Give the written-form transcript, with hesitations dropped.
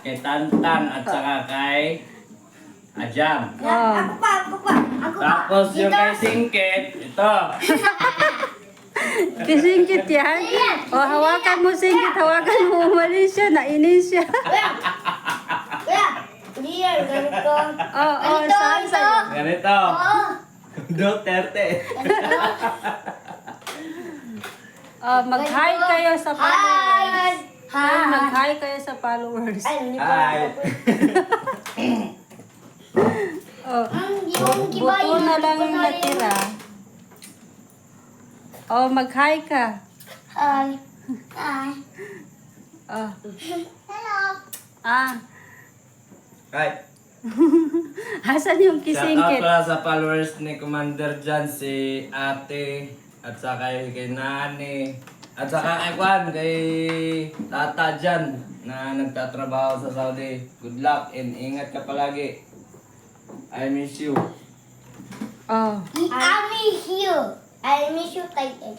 kay Tantan, at saka kay Ajam. Oh. Ako pa. Tapos yung kay Singkit, ito. Kisingkit yan. O, hawakan mo, Singkit. Hawakan mo. Umalis siya. Nainis siya. Kuya, hindi yan. Ganito. Oo, saan sa'yo? Ganito. Oo. Duterte. Mag-hi kayo sa followers. Hi. Ay, mag-hi kayo sa followers. Ay, hindi pa. Hi. Oh, Yung buto na lang yung natira. Oh, mag-hi ka. Hi. Hi. Oh. Hello. Hi. Asan yung Shout out kisingkit? pala sa followers ni Commander Jan, si Ate, at saka kay Nani, at saka kay Juan, kay Tata Jan na nagtatrabaho sa Saudi. Good luck and ingat ka palagi. I miss you. Oh. I miss you. I miss you, Titan.